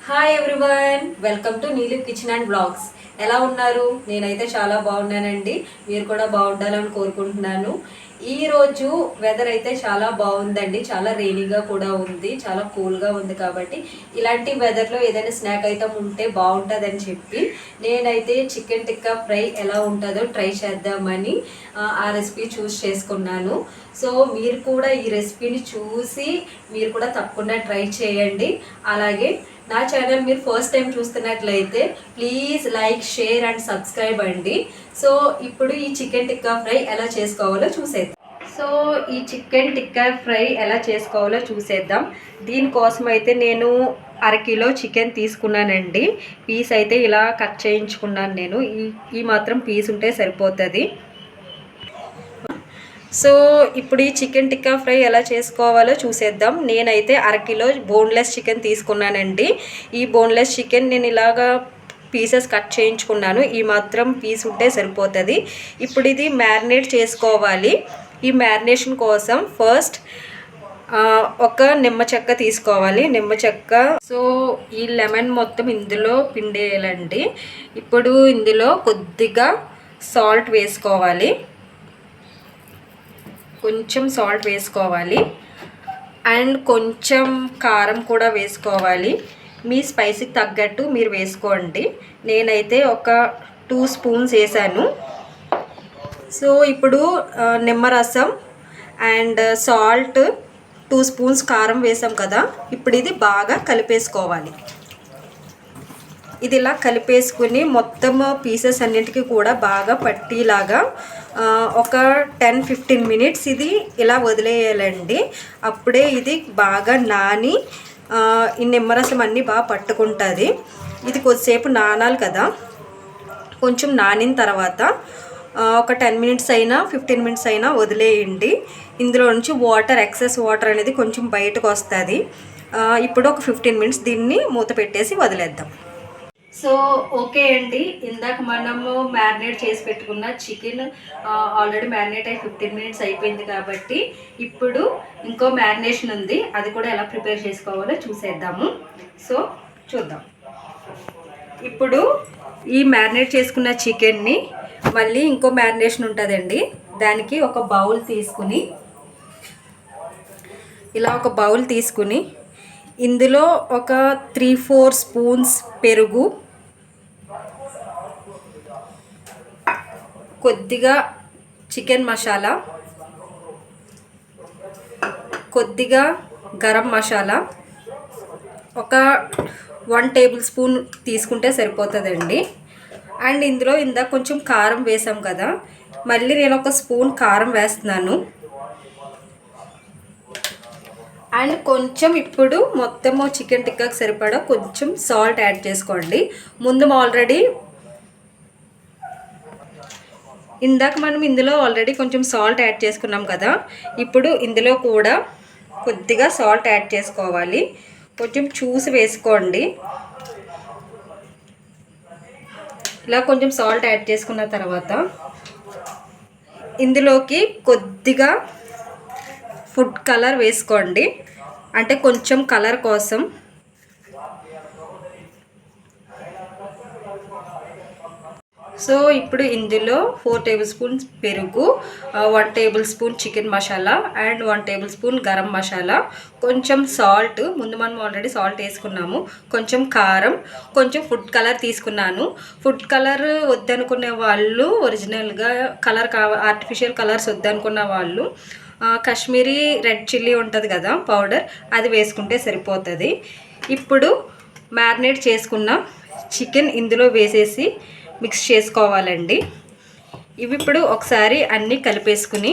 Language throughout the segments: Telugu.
హాయ్ ఎవ్రీవన్, వెల్కమ్ టు నీలి కిచెన్ అండ్ బ్లాగ్స్. ఎలా ఉన్నారు? నేనైతే చాలా బాగున్నానండి. మీరు కూడా బాగుండాలని కోరుకుంటున్నాను. ఈరోజు వెదర్ అయితే చాలా బాగుందండి. చాలా రెయినీగా కూడా ఉంది, చాలా కూల్గా ఉంది. కాబట్టి ఇలాంటి వెదర్లో ఏదైనా స్నాక్ ఐటమ్ ఉంటే బాగుంటుందని చెప్పి నేనైతే చికెన్ టిక్కా ఫ్రై ఎలా ఉంటుందో ట్రై చేద్దామని ఆ రెసిపీ చూస్ చేసుకున్నాను. సో మీరు కూడా ఈ రెసిపీని చూసి మీరు కూడా తప్పకుండా ట్రై చేయండి. అలాగే నా ఛానల్ మీరు ఫస్ట్ టైం చూస్తున్నట్లయితే please like, share and subscribe అండి. సో ఇప్పుడు ఈ చికెన్ టిక్కా ఫ్రై ఎలా చేసుకోవాలో చూసేద్దాం. సో ఈ చికెన్ టిక్కా ఫ్రై ఎలా చేసుకోవాలో చూసేద్దాం. దీనికోసం అయితే నేను అరకిలో చికెన్ తీసుకున్నానండి. పీస్ అయితే ఇలా కట్ చేయించుకున్నాను. నేను ఈ మాత్రం పీస్ ఉంటే సరిపోతుంది. సో ఇప్పుడు ఈ చికెన్ టిక్కా ఫ్రై ఎలా చేసుకోవాలో చూసేద్దాం. నేనైతే అరకిలో బోన్లెస్ చికెన్ తీసుకున్నానండి. ఈ బోన్లెస్ చికెన్ నేను ఇలాగా పీసెస్ కట్ చేయించుకున్నాను. ఈ మాత్రం పీస్ ఉంటే సరిపోతుంది. ఇప్పుడు ఇది మ్యారినేట్ చేసుకోవాలి. ఈ మ్యారినేషన్ కోసం ఫస్ట్ ఒక నిమ్మ చెక్క తీసుకోవాలి. నిమ్మ చెక్క. సో ఈ లెమన్ మొత్తం ఇందులో పిండేయాలండి. ఇప్పుడు ఇందులో కొద్దిగా సాల్ట్ వేసుకోవాలి. కొంచెం సాల్ట్ వేసుకోవాలి అండ్ కొంచెం కారం కూడా వేసుకోవాలి. మీ స్పైసీకి తగ్గట్టు మీరు వేసుకోండి. నేనైతే ఒక 2 స్పూన్స్ వేసాను. సో ఇప్పుడు నిమ్మరసం అండ్ సాల్ట్, 2 స్పూన్స్ కారం వేసాం కదా. ఇప్పుడు ఇది బాగా కలిపేసుకోవాలి. ఇది ఇలా కలిపేసుకుని మొత్తం పీసెస్ అన్నింటికి కూడా బాగా పట్టిలాగా ఒక 10-15 మినిట్స్ ఇది ఇలా వదిలేయాలండి. అప్పుడే ఇది బాగా నాని ఈ నిమ్మరసం అన్నీ బాగా పట్టుకుంటుంది. ఇది కొద్దిసేపు నానాలి కదా. కొంచెం నానిన తర్వాత ఒక 10 మినిట్స్ అయినా 15 మినిట్స్ అయినా వదిలేయండి. ఇందులో నుంచి ఎక్సెస్ వాటర్ అనేది కొంచెం బయటకు వస్తుంది. ఇప్పుడు ఒక 15 మినిట్స్ దీన్ని మూత పెట్టేసి వదిలేద్దాం. సో ఓకే అండి, ఇందాక మనము మ్యారినేట్ చేసి పెట్టుకున్న చికెన్ ఆల్రెడీ మ్యారినేట్ అయ్యి 15 మినిట్స్ అయిపోయింది. కాబట్టి ఇప్పుడు ఇంకో మ్యారినేషన్ ఉంది. అది కూడా ఎలా ప్రిపేర్ చేసుకోవాలో చూసేద్దాము. సో చూద్దాం. ఇప్పుడు ఈ మ్యారినేట్ చేసుకున్న చికెన్ని మళ్ళీ ఇంకో మ్యారినేషన్ ఉంటుందండి. దానికి ఒక బౌల్ తీసుకుని ఇలా ఒక బౌల్ తీసుకుని ఇందులో ఒక 3-4 స్పూన్స్ పెరుగు, కొద్దిగా చికెన్ మసాలా, కొద్దిగా గరం మసాలా, ఒక 1 టేబుల్ స్పూన్ తీసుకుంటే సరిపోతుందండి. అండ్ ఇందులో ఇందాక కొంచెం కారం వేసాం కదా, మళ్ళీ నేను ఒక స్పూన్ కారం వేస్తున్నాను. అండ్ కొంచెం ఇప్పుడు మొత్తము చికెన్ టిక్కాకి సరిపడా కొంచెం సాల్ట్ యాడ్ చేసుకోండి. ఇందాక మనం ఇందులో ఆల్రెడీ కొంచెం సాల్ట్ యాడ్ చేసుకున్నాం కదా. ఇప్పుడు ఇందులో కూడా కొద్దిగా సాల్ట్ యాడ్ చేసుకోవాలి. కొంచెం చూసి వేసుకోండి. ఇలా కొంచెం సాల్ట్ యాడ్ చేసుకున్న తర్వాత ఇందులోకి కొద్దిగా ఫుడ్ కలర్ వేసుకోండి, అంటే కొంచెం కలర్ కోసం. సో ఇప్పుడు ఇందులో 4 టేబుల్ స్పూన్స్ పెరుగు, 1 table spoon chicken masala and 1 table spoon garam masala, కొంచెం సాల్ట్, ముందు మనం ఆల్రెడీ సాల్ట్ వేసుకున్నాము, కొంచెం కారం, కొంచెం ఫుడ్ కలర్ తీసుకున్నాను. ఫుడ్ కలర్ వద్దనుకునే వాళ్ళు, ఒరిజినల్గా కలర్ ఆర్టిఫిషియల్ కలర్స్ వద్దనుకున్న వాళ్ళు కాశ్మీరీ రెడ్ చిల్లీ ఉంటుంది కదా పౌడర్, అది వేసుకుంటే సరిపోతుంది. ఇప్పుడు మ్యారినేట్ చేసుకున్న చికెన్ ఇందులో వేసేసి మిక్స్ చేసుకోవాలండి. ఇవి ఇప్పుడు ఒకసారి అన్నీ కలిపేసుకుని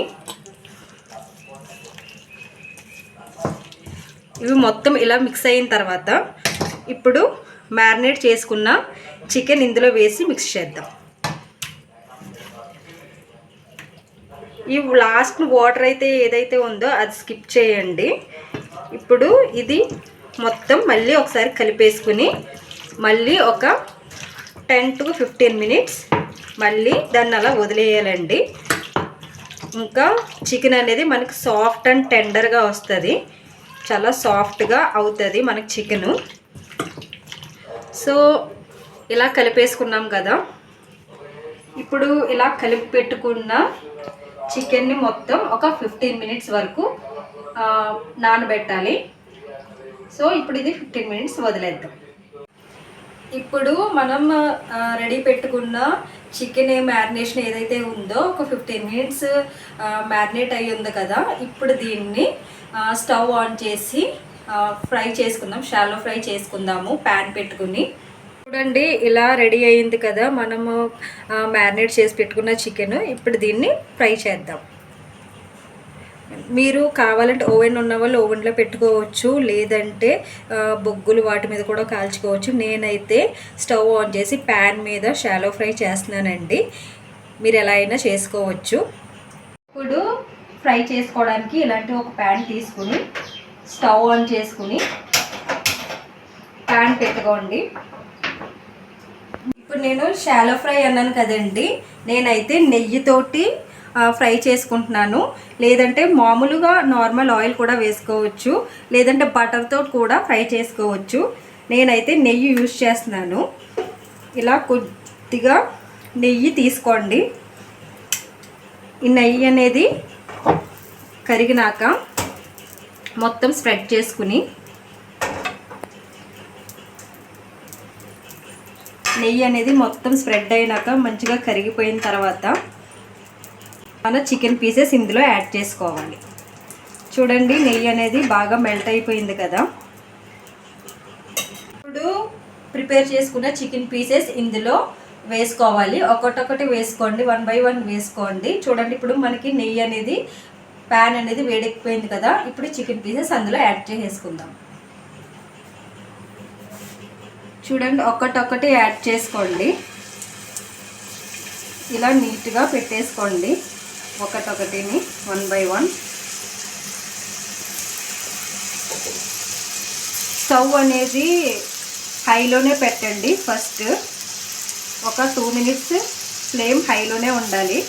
ఇవి మొత్తం ఇలా మిక్స్ అయిన తర్వాత ఇప్పుడు మ్యారినేట్ చేసుకున్న చికెన్ ఇందులో వేసి మిక్స్ చేద్దాం. ఈ లాస్ట్ వాటర్ అయితే ఏదైతే ఉందో అది స్కిప్ చేయండి. ఇప్పుడు ఇది మొత్తం మళ్ళీ ఒకసారి కలిపేసుకుని మళ్ళీ ఒక 10-15 మినిట్స్ మళ్ళీ దాన్ని అలా వదిలేయాలండి. ఇంకా చికెన్ అనేది మనకు సాఫ్ట్ అండ్ టెండర్గా వస్తుంది. చాలా సాఫ్ట్గా అవుతుంది మనకి చికెను. సో ఇలా కలిపేసుకున్నాం కదా. ఇప్పుడు ఇలా కలిపి పెట్టుకున్న చికెన్ని మొత్తం ఒక 15 మినిట్స్ వరకు నానబెట్టాలి. సో ఇప్పుడు ఇది 15 మినిట్స్ వదిలేద్దాం. ఇప్పుడు మనం రెడీ పెట్టుకున్న చికెన్ మ్యారినేషన్ ఏదైతే ఉందో ఒక 15 మినిట్స్ మ్యారినేట్ అయ్యి ఉంది కదా. ఇప్పుడు దీన్ని స్టవ్ ఆన్ చేసి ఫ్రై చేసుకుందాం, షాలో ఫ్రై చేసుకుందాము ప్యాన్ పెట్టుకుని. చూడండి ఇలా రెడీ అయ్యింది కదా మనము మ్యారినేట్ చేసి పెట్టుకున్న చికెన్. ఇప్పుడు దీన్ని ఫ్రై చేద్దాం. మీరు కావాలంటే ఓవెన్ ఉన్న వాళ్ళు ఓవెన్లో పెట్టుకోవచ్చు, లేదంటే బొగ్గులు వాటి మీద కూడా కాల్చుకోవచ్చు. నేనైతే స్టవ్ ఆన్ చేసి ప్యాన్ మీద షాలో ఫ్రై చేస్తున్నానండి. మీరు ఎలా అయినా చేసుకోవచ్చు. ఇప్పుడు ఫ్రై చేసుకోవడానికి ఇలాంటి ఒక ప్యాన్ తీసుకుని స్టవ్ ఆన్ చేసుకుని ప్యాన్ పెట్టుకోండి. ఇప్పుడు నేను షాలో ఫ్రై అన్నాను కదండి, నేనైతే నెయ్యితోటి ఫ్రై చేసుకుంటున్నాను. లేదంటే మామూలుగా నార్మల్ ఆయిల్ కూడా వేసుకోవచ్చు, లేదంటే బటర్తో కూడా ఫ్రై చేసుకోవచ్చు. నేనైతే నెయ్యి యూజ్ చేస్తున్నాను. ఇలా కొద్దిగా నెయ్యి తీసుకోండి. ఈ నెయ్యి అనేది కరిగినాక మొత్తం స్ప్రెడ్ చేసుకుని, నెయ్యి అనేది మొత్తం స్ప్రెడ్ అయినాక మంచిగా కరిగిపోయిన తర్వాత మన చికెన్ పీసెస్ ఇందులో యాడ్ చేసుకోవాలి. చూడండి నెయ్యి అనేది బాగా మెల్ట్ అయిపోయింది కదా. ఇప్పుడు ప్రిపేర్ చేసుకున్న చికెన్ పీసెస్ ఇందులో వేసుకోవాలి. ఒక్కొక్కటి వేసుకోండి, 1 బై 1 వేసుకోండి. చూడండి ఇప్పుడు మనకి నెయ్యి అనేది ప్యాన్ అనేది వేడెక్కిపోయింది కదా. ఇప్పుడు చికెన్ పీసెస్ అందులో యాడ్ చేసేసుకుందాం. చూడండి ఒక్కొక్కటి యాడ్ చేసుకోండి. ఇలా నీట్గా పెట్టేసుకోండి ఒకటొకటిని 1 బై 1. స్టవ్ అనేది హైలోనే పెట్టండి. ఫస్ట్ ఒక 2 మినిట్స్ ఫ్లేమ్ హైలోనే ఉండాలి.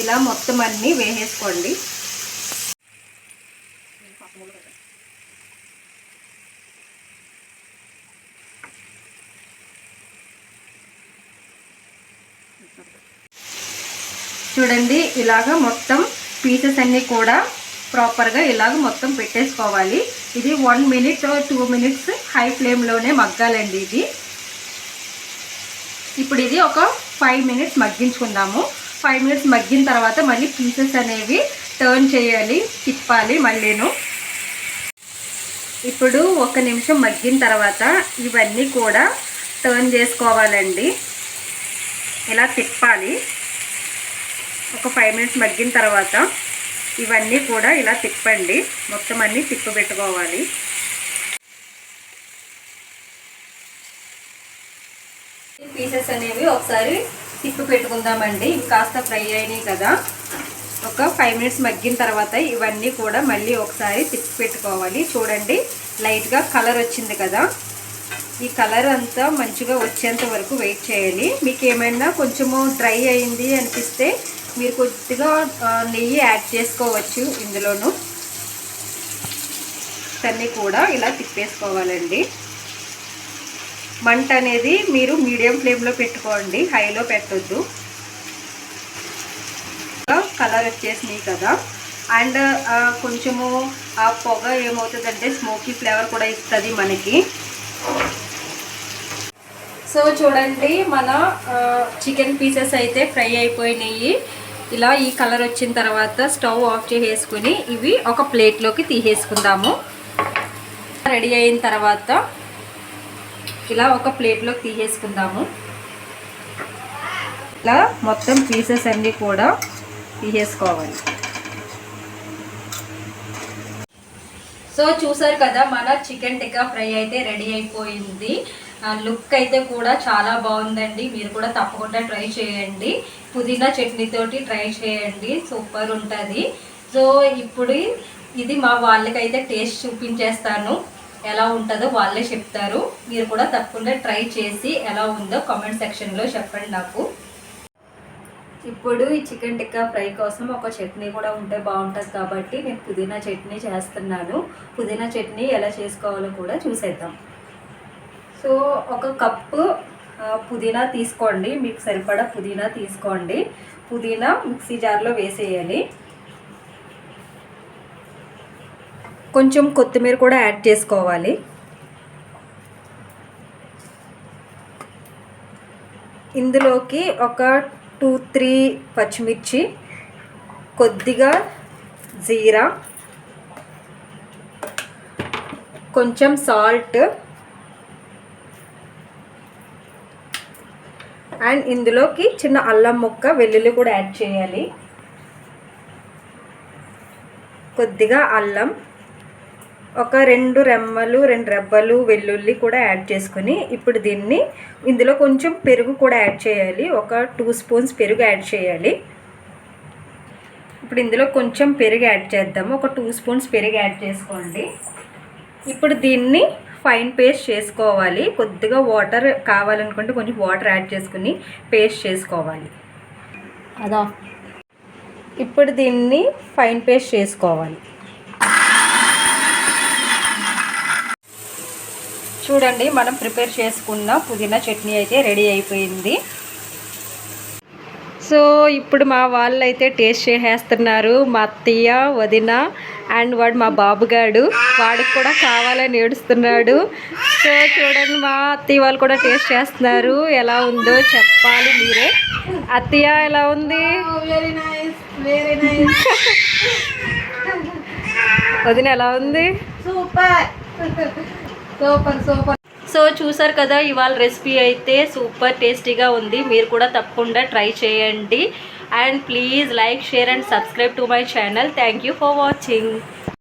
ఇలా మొత్తం అన్నీ వేసేసుకోండి. చూడండి ఇలాగ మొత్తం పీసెస్ అన్నీ కూడా ప్రాపర్గా ఇలాగ మొత్తం పెట్టేసుకోవాలి. ఇది 1 మినిట్ 2 మినిట్స్ హై ఫ్లేమ్లోనే మగ్గాలండి ఇది. ఇప్పుడు ఇది ఒక 5 మినిట్స్ మగ్గించుకుందాము. 5 మినిట్స్ మగ్గిన తర్వాత మళ్ళీ పీసెస్ అనేవి టర్న్ చేయాలి, తిప్పాలి మళ్ళీను. ఇప్పుడు 1 నిమిషం మగ్గిన తర్వాత ఇవన్నీ కూడా టర్న్ చేసుకోవాలండి. ఇలా తిప్పాలి. ఒక 5 మినిట్స్ మగ్గిన తర్వాత ఇవన్నీ కూడా ఇలా తిప్పండి. మొత్తం అన్నీ తిప్పి పెట్టుకోవాలి. పీసెస్ అనేవి ఒకసారి తిప్పి పెట్టుకుందామండి. ఇవి కాస్త ఫ్రై అయినాయి కదా. ఒక 5 మినిట్స్ మగ్గిన తర్వాత ఇవన్నీ కూడా మళ్ళీ ఒకసారి తిప్పి పెట్టుకోవాలి. చూడండి లైట్గా కలర్ వచ్చింది కదా. ఈ కలర్ అంతా మంచిగా వచ్చేంత వరకు వెయిట్ చేయాలి. మీకు ఏమైనా కొంచెము డ్రై అయింది అనిపిస్తే మీరు కొద్దిగా నెయ్యి యాడ్ చేసుకోవచ్చు ఇందులోను. అన్నీ కూడా ఇలా తిప్పేసుకోవాలండి. మంట అనేది మీరు మీడియం ఫ్లేమ్లో పెట్టుకోండి, హైలో పెట్టొద్దు. కలర్ వచ్చేసినాయి కదా. అండ్ కొంచెము ఆ పొగ ఏమవుతుందంటే స్మోకీ ఫ్లేవర్ కూడా ఇస్తుంది మనకి. సో చూడండి మన చికెన్ పీసెస్ అయితే ఫ్రై అయిపోయినాయి. ఇలా ఈ కలర్ వచ్చిన తర్వాత స్టవ్ ఆఫ్ చేసేసుకుని ఇవి ఒక ప్లేట్లోకి తీసేసుకుందాము. రెడీ అయిన తర్వాత ఇలా ఒక ప్లేట్లోకి తీసేసుకుందాము. ఇలా మొత్తం పీసెస్ అన్నీ కూడా తీసేసుకోవాలి. సో చూసారు కదా మన చికెన్ టిక్కా ఫ్రై అయితే రెడీ అయిపోయింది. లుక్ అయితే కూడా చాలా బాగుందండి. మీరు కూడా తప్పకుండా ట్రై చేయండి. పుదీనా చట్నీతోటి ట్రై చేయండి, సూపర్ ఉంటుంది. సో ఇప్పుడు ఇది మా వాళ్ళకైతే టేస్ట్ చూపించేస్తాను, ఎలా ఉంటుందో వాళ్ళే చెప్తారు. మీరు కూడా తప్పకుండా ట్రై చేసి ఎలా ఉందో కామెంట్ సెక్షన్లో చెప్పండి నాకు. ఇప్పుడు ఈ చికెన్ టిక్కా ఫ్రై కోసం ఒక చట్నీ కూడా ఉంటే బాగుంటుంది కాబట్టి నేను పుదీనా చట్నీ చేస్తున్నాను. పుదీనా చట్నీ ఎలా చేసుకోవాలో కూడా చూసేద్దాం. సో ఒక కప్పు పుదీనా తీసుకోండి, మీకు సరిపడా పుదీనా తీసుకోండి. పుదీనా మిక్సీ జార్లో వేసేయాలి. కొంచెం కొత్తిమీర కూడా యాడ్ చేసుకోవాలి. ఇందులోకి ఒక 2-3 పచ్చిమిర్చి, కొద్దిగా జీరా, కొంచెం సాల్ట్ అండ్ ఇందులోకి చిన్న అల్లం ముక్క, వెల్లుల్లి కూడా యాడ్ చేయాలి. కొద్దిగా అల్లం, ఒక 2 రెబ్బలు వెల్లుల్లి కూడా యాడ్ చేసుకొని ఇప్పుడు దీన్ని ఇందులో కొంచెం పెరుగు కూడా యాడ్ చేయాలి. ఒక 2 స్పూన్స్ పెరుగు యాడ్ చేయాలి. ఇప్పుడు ఇందులో కొంచెం పెరుగు యాడ్ చేద్దాము. ఒక 2 స్పూన్స్ పెరుగు యాడ్ చేసుకోండి. ఇప్పుడు దీన్ని ఫైన్ పేస్ట్ చేసుకోవాలి. కొద్దిగా వాటర్ కావాలనుకుంటే కొంచెం వాటర్ యాడ్ చేసుకుని పేస్ట్ చేసుకోవాలి. ఇప్పుడు దీన్ని ఫైన్ పేస్ట్ చేసుకోవాలి. చూడండి, మనం ప్రిపేర్ చేసుకున్న పుదీనా చట్నీ అయితే రెడీ అయిపోయింది. సో ఇప్పుడు మా వాళ్ళు అయితే టేస్ట్ చేసేస్తున్నారు. మా అత్తయ్య, వదిన అండ్ వాడు మా బాబుగాడు, వాడికి కూడా కావాలని ఏడుస్తున్నాడు. సో చూడండి, మా అత్తయ్య వాళ్ళు కూడా టేస్ట్ చేస్తున్నారు. ఎలా ఉందో చెప్పాలి మీరే. అత్తయ్య ఎలా ఉంది? వదిన ఎలా ఉంది? సూపర్. సో చూసారు కదా, ఇవాళ రెసిపీ అయితే సూపర్ టేస్టీగా ఉంది. మీరు కూడా తప్పకుండా ట్రై చేయండి. And please like, share and subscribe to my channel. Thank you for watching.